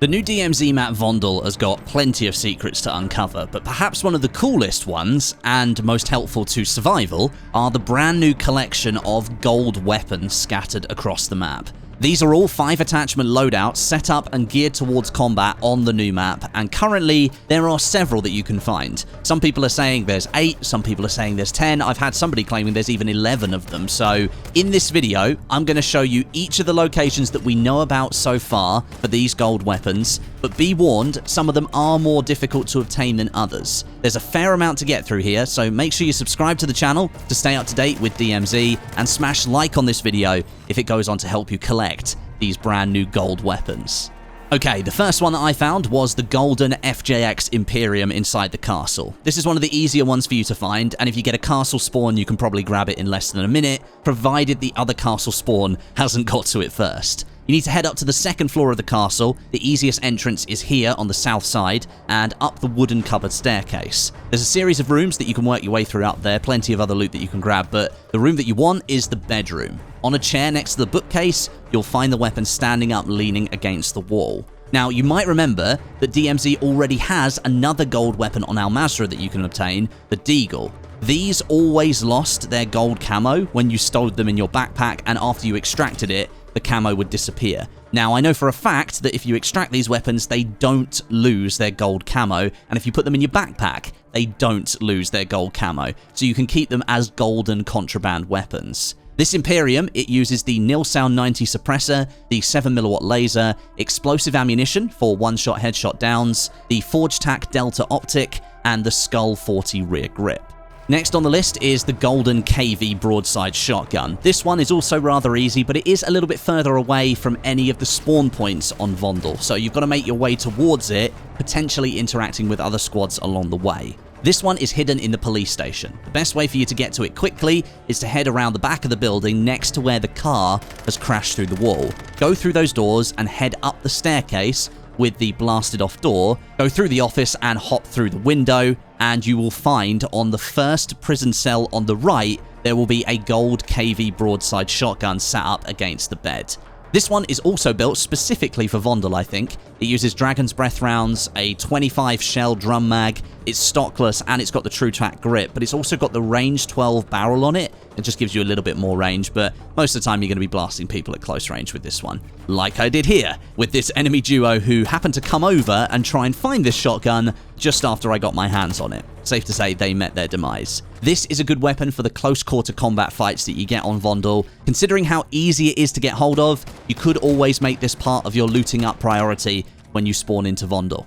The new DMZ map Vondel has got plenty of secrets to uncover, but perhaps one of the coolest ones, and most helpful to survival, are the brand new collection of gold weapons scattered across the map. These are all 5 attachment loadouts set up and geared towards combat on the new map, and currently there are several that you can find. Some people are saying there's 8, some people are saying there's 10, I've had somebody claiming there's even 11 of them. So in this video, I'm going to show you each of the locations that we know about so far for these gold weapons, but be warned, some of them are more difficult to obtain than others. There's a fair amount to get through here, so make sure you subscribe to the channel to stay up to date with DMZ, and smash like on this video if it goes on to help you collect these brand new gold weapons. Okay, the first one that I found was the Golden FJX Imperium inside the castle. This is one of the easier ones for you to find, and if you get a castle spawn, you can probably grab it in less than a minute, provided the other castle spawn hasn't got to it first. You need to head up to the 2nd floor of the castle. The easiest entrance is here on the south side, and up the wooden cupboard staircase. There's a series of rooms that you can work your way through up there, plenty of other loot that you can grab, but the room that you want is the bedroom. On a chair next to the bookcase, you'll find the weapon standing up leaning against the wall. Now, you might remember that DMZ already has another gold weapon on Al Mazrah that you can obtain, the Deagle. These always lost their gold camo when you stowed them in your backpack, and after you extracted it, the camo would disappear. Now, I know for a fact that if you extract these weapons, they don't lose their gold camo, and if you put them in your backpack, they don't lose their gold camo, so you can keep them as golden contraband weapons. This Imperium, it uses the Nil Sound 90 suppressor, the 7mm laser, explosive ammunition for one-shot headshot downs, the Forge Tac Delta optic, and the Skull 40 rear grip. Next on the list is the Golden KV Broadside shotgun. This one is also rather easy, but it is a little bit further away from any of the spawn points on Vondel, so you've got to make your way towards it, potentially interacting with other squads along the way. This one is hidden in the police station. The best way for you to get to it quickly is to head around the back of the building next to where the car has crashed through the wall. Go through those doors and head up the staircase with the blasted off door, go through the office and hop through the window, and you will find on the first prison cell on the right, there will be a gold KV Broadside shotgun sat up against the bed. This one is also built specifically for Vondel, I think. It uses Dragon's Breath rounds, a 25 shell drum mag, it's stockless, and it's got the True Tac grip, but it's also got the range 12 barrel on it. It just gives you a little bit more range, but most of the time you're going to be blasting people at close range with this one. Like I did here, with this enemy duo who happened to come over and try and find this shotgun just after I got my hands on it. Safe to say they met their demise. This is a good weapon for the close quarter combat fights that you get on Vondel. Considering how easy it is to get hold of, you could always make this part of your looting up priority when you spawn into Vondel.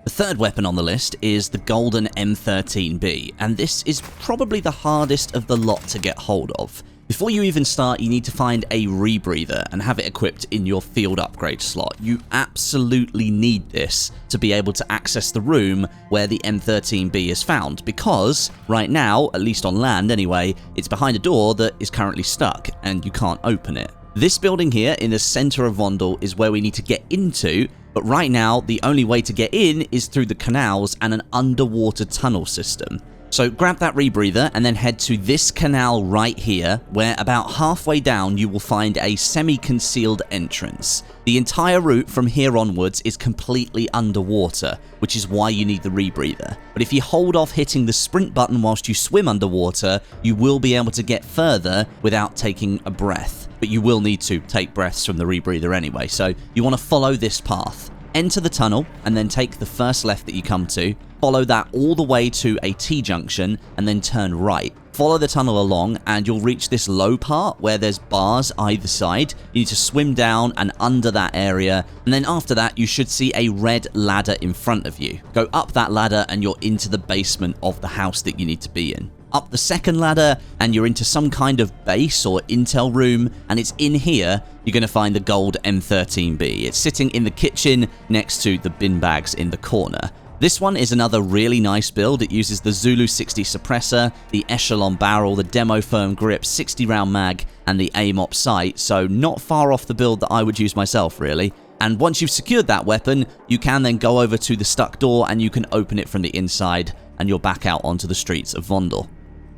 The third weapon on the list is the Golden M13B, and this is probably the hardest of the lot to get hold of. Before you even start, you need to find a rebreather and have it equipped in your field upgrade slot. You absolutely need this to be able to access the room where the M13B is found, because right now, at least on land anyway, it's behind a door that is currently stuck and you can't open it. This building here in the center of Vondel is where we need to get into, but right now the only way to get in is through the canals and an underwater tunnel system. So grab that rebreather and then head to this canal right here, where about halfway down you will find a semi-concealed entrance. The entire route from here onwards is completely underwater, which is why you need the rebreather. But if you hold off hitting the sprint button whilst you swim underwater, you will be able to get further without taking a breath. But you will need to take breaths from the rebreather anyway, so you want to follow this path. Enter the tunnel and then take the first left that you come to, follow that all the way to a T-junction and then turn right. Follow the tunnel along and you'll reach this low part where there's bars either side. You need to swim down and under that area, and then after that you should see a red ladder in front of you. Go up that ladder and you're into the basement of the house that you need to be in. Up the second ladder and you're into some kind of base or intel room, and it's in here you're going to find the gold M13B. It's sitting in the kitchen next to the bin bags in the corner. This one is another really nice build. It uses the Zulu 60 suppressor, the Echelon barrel, the demo firm grip, 60 round mag, and the AIM-OP sight, so not far off the build that I would use myself really. And once you've secured that weapon, you can then go over to the stuck door and you can open it from the inside, and you're back out onto the streets of Vondel.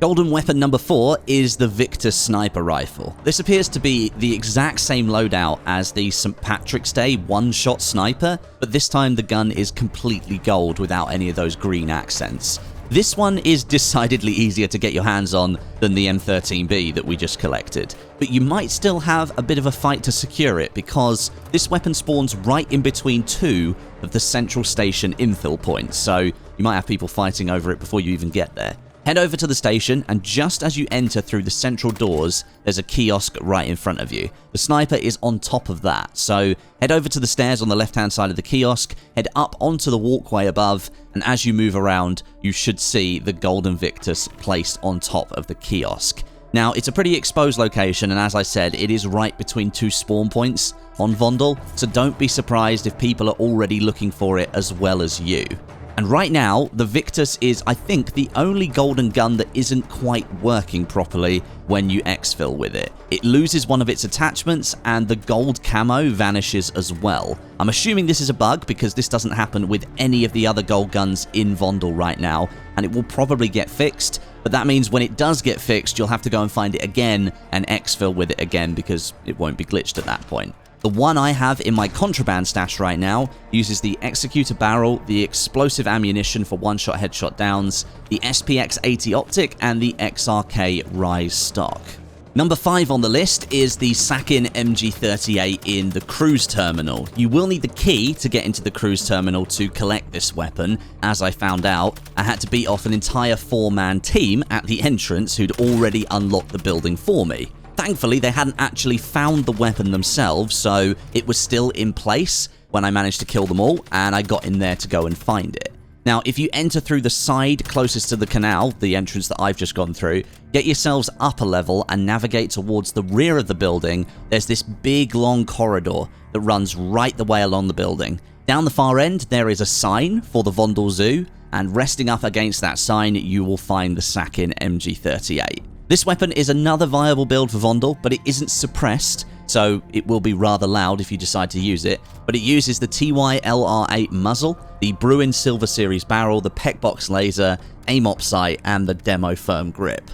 Golden weapon number 4 is the Victus sniper rifle. This appears to be the exact same loadout as the St. Patrick's Day one-shot sniper, but this time the gun is completely gold without any of those green accents. This one is decidedly easier to get your hands on than the M13B that we just collected, but you might still have a bit of a fight to secure it because this weapon spawns right in between 2 of the central station infill points, so you might have people fighting over it before you even get there. Head over to the station, and just as you enter through the central doors, there's a kiosk right in front of you. The sniper is on top of that, so head over to the stairs on the left-hand side of the kiosk, head up onto the walkway above, and as you move around, you should see the Golden Victus placed on top of the kiosk. Now, it's a pretty exposed location, and as I said, it is right between 2 spawn points on Vondel, so don't be surprised if people are already looking for it as well as you. And right now, the Victus is, I think, the only golden gun that isn't quite working properly when you exfil with it. It loses one of its attachments, and the gold camo vanishes as well. I'm assuming this is a bug because this doesn't happen with any of the other gold guns in Vondel right now, and it will probably get fixed. But that means when it does get fixed, you'll have to go and find it again and exfil with it again because it won't be glitched at that point. The one I have in my contraband stash right now uses the Executor barrel, the explosive ammunition for one-shot headshot downs, the SPX-80 optic, and the XRK Rise stock. Number 5 on the list is the Sakin MG38 in the cruise terminal. You will need the key to get into the cruise terminal to collect this weapon. As I found out, I had to beat off an entire 4-man team at the entrance who'd already unlocked the building for me. Thankfully, they hadn't actually found the weapon themselves, so it was still in place when I managed to kill them all, and I got in there to go and find it. Now, if you enter through the side closest to the canal, the entrance that I've just gone through, get yourselves up a level and navigate towards the rear of the building. There's this big, long corridor that runs right the way along the building. Down the far end, there is a sign for the Vondel Zoo, and resting up against that sign, you will find the Sakin MG38. This weapon is another viable build for Vondel, but it isn't suppressed, so it will be rather loud if you decide to use it. But it uses the TY-LR8 muzzle, the Bruin Silver Series barrel, the Peckbox laser, aim-op sight, and the demo firm grip.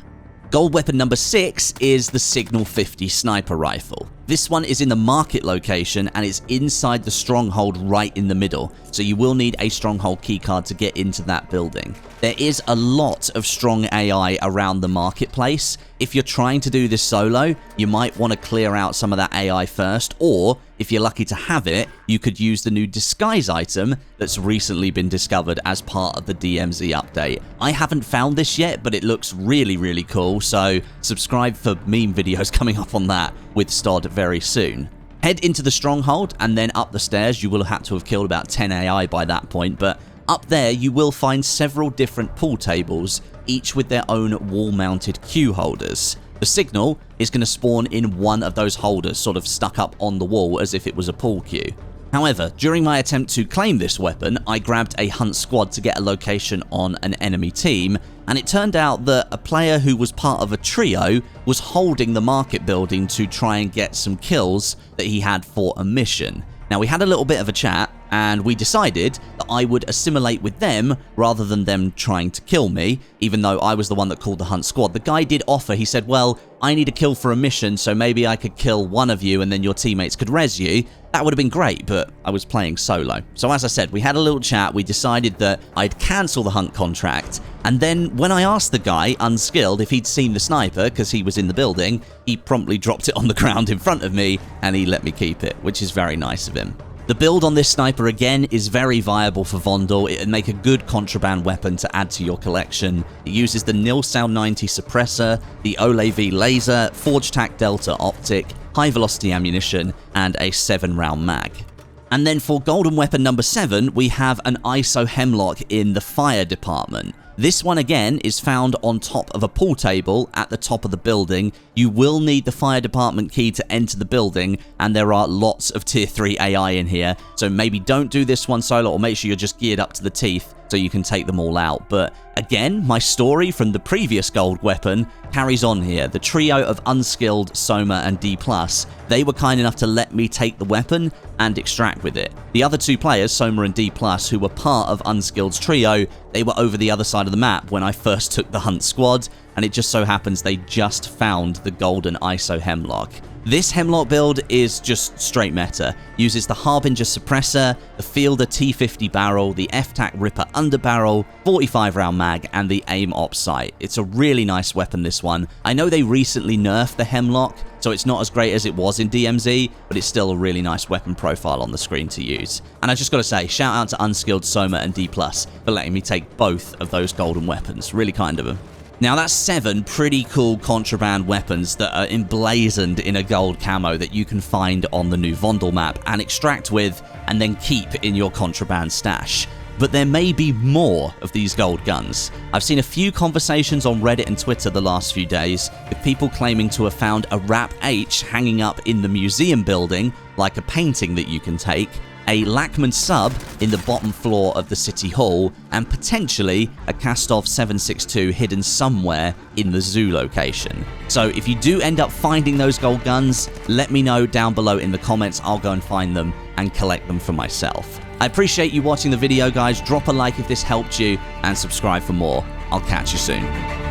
Gold weapon number 6 is the Signal 50 sniper rifle. This one is in the market location and it's inside the stronghold right in the middle, so you will need a stronghold keycard to get into that building. There is a lot of strong AI around the marketplace. If you're trying to do this solo, you might want to clear out some of that AI first, or if you're lucky to have it, you could use the new disguise item that's recently been discovered as part of the DMZ update. I haven't found this yet, but it looks really, really cool, so subscribe for meme videos coming up on that with Stod very soon. Head into the stronghold and then up the stairs. You will have to have killed about 10 AI by that point, but up there you will find several different pool tables, each with their own wall-mounted queue holders. The signal is going to spawn in one of those holders, sort of stuck up on the wall as if it was a pool queue. However, during my attempt to claim this weapon, I grabbed a hunt squad to get a location on an enemy team, and it turned out that a player who was part of a trio was holding the market building to try and get some kills that he had for a mission. Now, we had a little bit of a chat, and we decided that I would assimilate with them rather than them trying to kill me, even though I was the one that called the hunt squad. The guy did offer, he said, well, I need a kill for a mission, so maybe I could kill one of you and then your teammates could res you. That would have been great, but I was playing solo. So as I said, we had a little chat, we decided that I'd cancel the hunt contract, and then when I asked the guy, unskilled, if he'd seen the sniper, because he was in the building, he promptly dropped it on the ground in front of me, and he let me keep it, which is very nice of him. The build on this sniper again is very viable for Vondel. It would make a good contraband weapon to add to your collection. It uses the Nilsound 90 suppressor, the Olay V laser, Forge Tac Delta optic, high velocity ammunition, and a 7-round mag. And then for golden weapon number 7, we have an ISO Hemlock in the fire department. This one again is found on top of a pool table at the top of the building. You will need the fire department key to enter the building, and there are lots of tier 3 AI in here, so maybe don't do this one solo, or make sure you're just geared up to the teeth so you can take them all out. But again, my story from the previous gold weapon carries on here. The trio of unskilled, Soma, and D+, they were kind enough to let me take the weapon and extract with it. The other two players, Soma and D+, who were part of unskilled's trio, they were over the other side of the map when I first took the hunt squad, and it just so happens they just found the Golden ISO Hemlock. This Hemlock build is just straight meta. Uses the Harbinger suppressor, the Fielder T50 barrel, the FTAC Ripper underbarrel, 45 round mag, and the aim op sight. It's a really nice weapon, this one. I know they recently nerfed the Hemlock, so it's not as great as it was in DMZ, but it's still a really nice weapon profile on the screen to use. And I just gotta say, shout out to Unskilled Soma and D+ for letting me take both of those golden weapons. Really kind of them. Now that's 7 pretty cool contraband weapons that are emblazoned in a gold camo that you can find on the new Vondel map and extract with and then keep in your contraband stash. But there may be more of these gold guns. I've seen a few conversations on Reddit and Twitter the last few days with people claiming to have found a RAPP H hanging up in the museum building, like a painting that you can take, a Lachman sub in the bottom floor of the City Hall, and potentially a Kastov 762 hidden somewhere in the zoo location. So if you do end up finding those gold guns, let me know down below in the comments. I'll go and find them and collect them for myself. I appreciate you watching the video, guys. Drop a like if this helped you, and subscribe for more. I'll catch you soon.